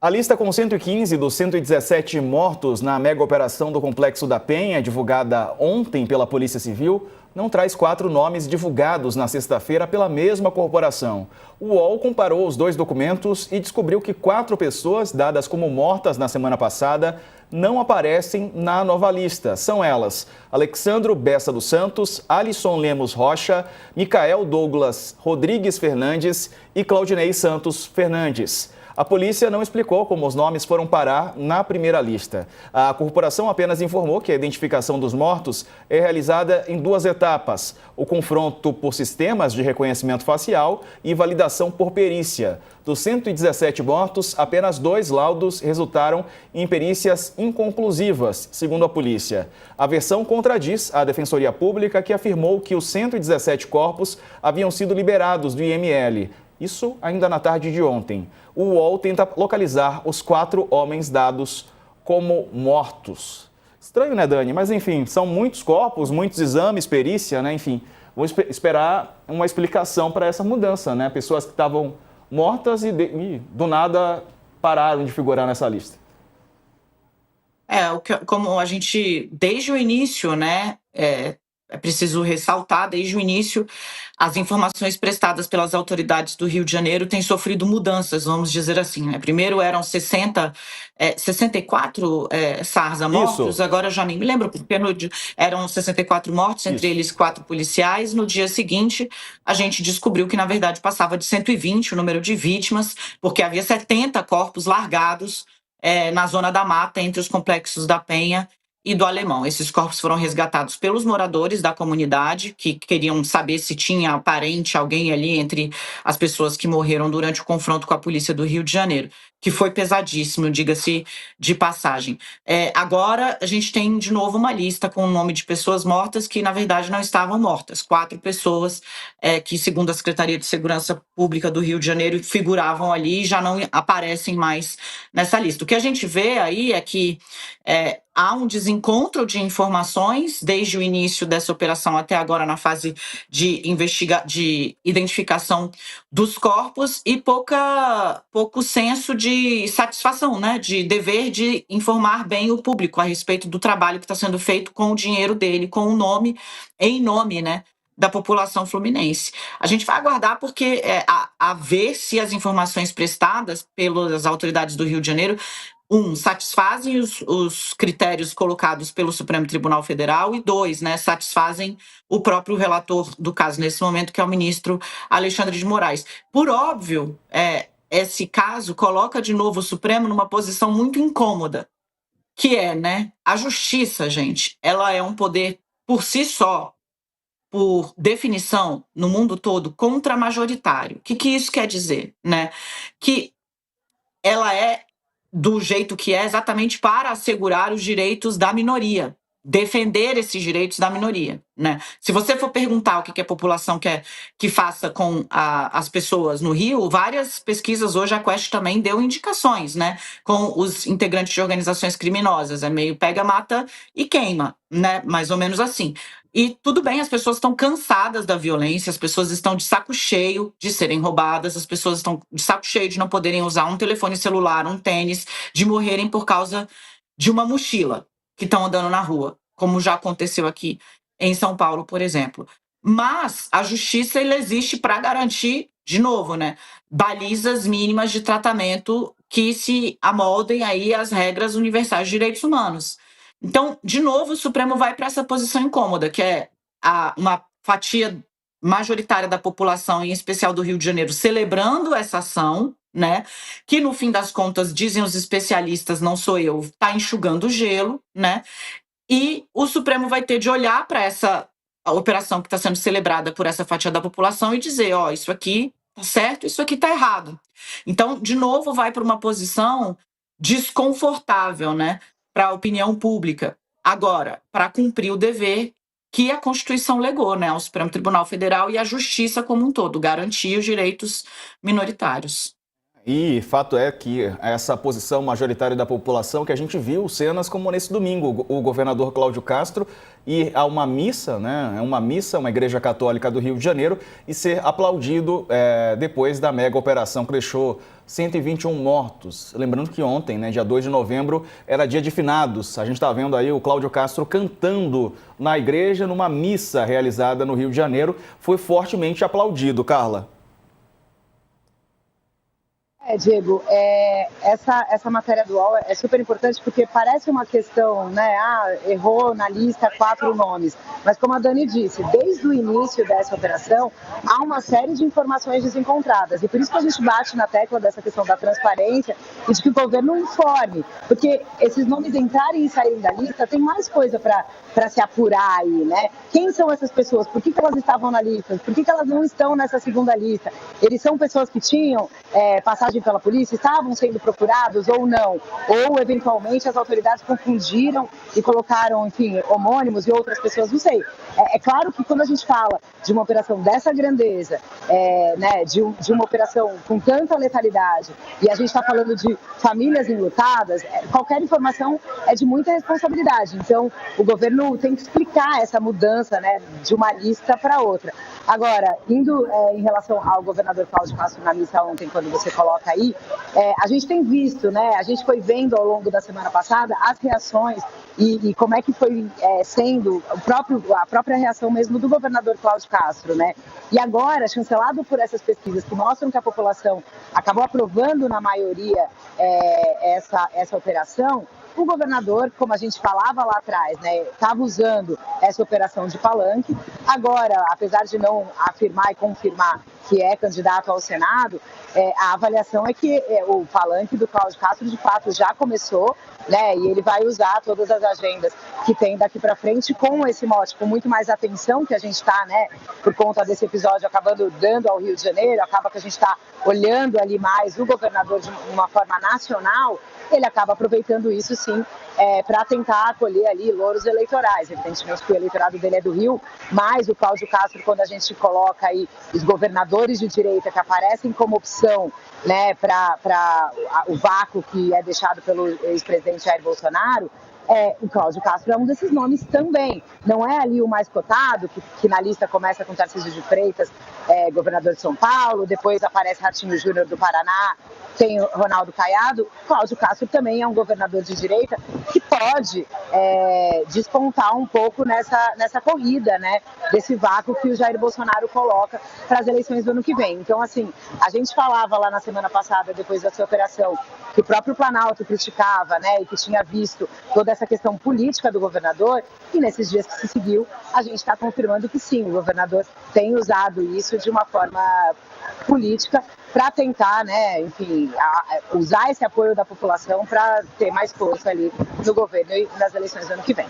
A lista com 115 dos 117 mortos na mega operação do Complexo da Penha, divulgada ontem pela Polícia Civil, não traz 4 nomes divulgados na sexta-feira pela mesma corporação. O UOL comparou os 2 documentos e descobriu que 4 pessoas dadas como mortas na semana passada não aparecem na nova lista. São elas: Alexandro Bessa dos Santos, Alisson Lemos Rocha, Micael Douglas Rodrigues Fernandes e Claudinei Santos Fernandes. A polícia não explicou como os nomes foram parar na primeira lista. A corporação apenas informou que a identificação dos mortos é realizada em 2 etapas: o confronto por sistemas de reconhecimento facial e validação por perícia. Dos 117 mortos, apenas 2 laudos resultaram em perícias inconclusivas, segundo a polícia. A versão contradiz a Defensoria Pública, que afirmou que os 117 corpos haviam sido liberados do IML. Isso ainda na tarde de ontem. O UOL tenta localizar os 4 homens dados como mortos. Estranho, né, Dani? Mas, enfim, são muitos corpos, muitos exames, perícia, né? Enfim, vamos esperar uma explicação para essa mudança, né? Pessoas que estavam mortas e do nada pararam de figurar nessa lista. Como a gente, desde o início, né, é preciso ressaltar, desde o início, as informações prestadas pelas autoridades do Rio de Janeiro têm sofrido mudanças, vamos dizer assim, né? Primeiro eram 64 SARS mortos, Isso. agora eu já nem me lembro, porque eram 64 mortos, entre eles 4 policiais. No dia seguinte, a gente descobriu que, na verdade, passava de 120 o número de vítimas, porque havia 70 corpos largados na zona da mata, entre os complexos da Penha e do Alemão. Esses corpos foram resgatados pelos moradores da comunidade, que queriam saber se tinha parente, alguém ali entre as pessoas que morreram durante o confronto com a polícia do Rio de Janeiro, que foi pesadíssimo, diga-se de passagem. Agora, a gente tem de novo uma lista com o nome de pessoas mortas que, na verdade, não estavam mortas. 4 pessoas que, segundo a Secretaria de Segurança Pública do Rio de Janeiro, figuravam ali e já não aparecem mais nessa lista. O que a gente vê aí é que há um desencontro de informações desde o início dessa operação até agora na fase de identificação dos corpos e pouco senso de satisfação, né, de dever de informar bem o público a respeito do trabalho que está sendo feito com o dinheiro dele, com o nome, em nome, né, da população fluminense. A gente vai aguardar porque a ver se as informações prestadas pelas autoridades do Rio de Janeiro satisfazem os critérios colocados pelo Supremo Tribunal Federal e 2, né, satisfazem o próprio relator do caso nesse momento, que é o ministro Alexandre de Moraes. Por óbvio, esse caso coloca de novo o Supremo numa posição muito incômoda, que né, a justiça, gente, ela é um poder por si só, por definição, no mundo todo, contramajoritário. O que isso quer dizer, né? Que ela é do jeito que é exatamente para assegurar os direitos da minoria, defender esses direitos da minoria, né? Se você for perguntar o que a população quer que faça com as pessoas no Rio, várias pesquisas hoje, a Quest também deu indicações, né? Com os integrantes de organizações criminosas, é meio pega, mata e queima, né? Mais ou menos assim. E tudo bem, as pessoas estão cansadas da violência, as pessoas estão de saco cheio de serem roubadas, as pessoas estão de saco cheio de não poderem usar um telefone celular, um tênis, de morrerem por causa de uma mochila que estão andando na rua, como já aconteceu aqui em São Paulo, por exemplo. Mas a justiça ela existe para garantir, de novo, né, balizas mínimas de tratamento que se amoldem aí às regras universais de direitos humanos. Então, de novo, o Supremo vai para essa posição incômoda, que é uma fatia majoritária da população, em especial do Rio de Janeiro, celebrando essa ação, né? Que no fim das contas, dizem os especialistas, não sou eu, está enxugando o gelo, né? E o Supremo vai ter de olhar para essa operação que está sendo celebrada por essa fatia da população e dizer, isso aqui tá certo, isso aqui tá errado. Então, de novo, vai para uma posição desconfortável, né? Para a opinião pública. Agora, para cumprir o dever que a Constituição legou, né, ao Supremo Tribunal Federal e à Justiça como um todo, garantir os direitos minoritários. E fato é que essa posição majoritária da população que a gente viu cenas como nesse domingo, o governador Cláudio Castro ir a uma missa, né? Uma igreja católica do Rio de Janeiro, e ser aplaudido depois da mega operação que deixou 121 mortos. Lembrando que ontem, né, dia 2 de novembro, era dia de finados. A gente está vendo aí o Cláudio Castro cantando na igreja, numa missa realizada no Rio de Janeiro. Foi fortemente aplaudido, Carla. Diego, essa matéria do UOL é super importante porque parece uma questão, né? Errou na lista 4 nomes. Mas como a Dani disse, desde o início dessa operação, há uma série de informações desencontradas. E por isso que a gente bate na tecla dessa questão da transparência e de que o governo informe. Porque esses nomes entrarem e saírem da lista, tem mais coisa para se apurar aí, né? Quem são essas pessoas? Por que elas estavam na lista? Por que elas não estão nessa segunda lista? Eles são pessoas que tinham passagem pela polícia, estavam sendo procurados ou não, ou eventualmente as autoridades confundiram e colocaram, enfim, homônimos e outras pessoas, não sei. É claro que quando a gente fala de uma operação dessa grandeza, né, de uma operação com tanta letalidade, e a gente está falando de famílias enlutadas, qualquer informação é de muita responsabilidade. Então, o governo tem que explicar essa mudança, né, de uma lista para outra. Agora, indo em relação ao governador Cláudio Castro na missa ontem, quando você coloca aí, a gente tem visto, né? A gente foi vendo ao longo da semana passada as reações e como é que foi sendo a própria reação mesmo do governador Cláudio Castro, né? E agora, chancelado por essas pesquisas que mostram que a população acabou aprovando na maioria essa operação, o governador, como a gente falava lá atrás, né, estava usando essa operação de palanque. Agora, apesar de não afirmar e confirmar que é candidato ao Senado, a avaliação é que o palanque do Cláudio Castro, de fato, já começou, né, e ele vai usar todas as agendas que tem daqui para frente com esse mote, com muito mais atenção que a gente está, né, por conta desse episódio acabando dando ao Rio de Janeiro, acaba que a gente está olhando ali mais o governador de uma forma nacional. Ele acaba aproveitando isso, sim, para tentar acolher ali louros eleitorais. Evidentemente que o eleitorado dele é do Rio, mas o Cláudio Castro, quando a gente coloca aí os governadores de direita que aparecem como opção, né, para o vácuo que é deixado pelo ex-presidente Jair Bolsonaro, o Cláudio Castro é um desses nomes também. Não é ali o mais cotado, que na lista começa com Tarcísio de Freitas, governador de São Paulo, depois aparece Ratinho Júnior do Paraná, tem o Ronaldo Caiado. Cláudio Castro também é um governador de direita que pode despontar um pouco nessa corrida, né, desse vácuo que o Jair Bolsonaro coloca para as eleições do ano que vem. Então, assim, a gente falava lá na semana passada, depois dessa operação, que o próprio Planalto criticava, né, e que tinha visto toda essa questão política do governador, e nesses dias que se seguiu, a gente está confirmando que sim, o governador tem usado isso de uma forma política para tentar, né, enfim, usar esse apoio da população para ter mais força ali no governo e nas eleições do ano que vem.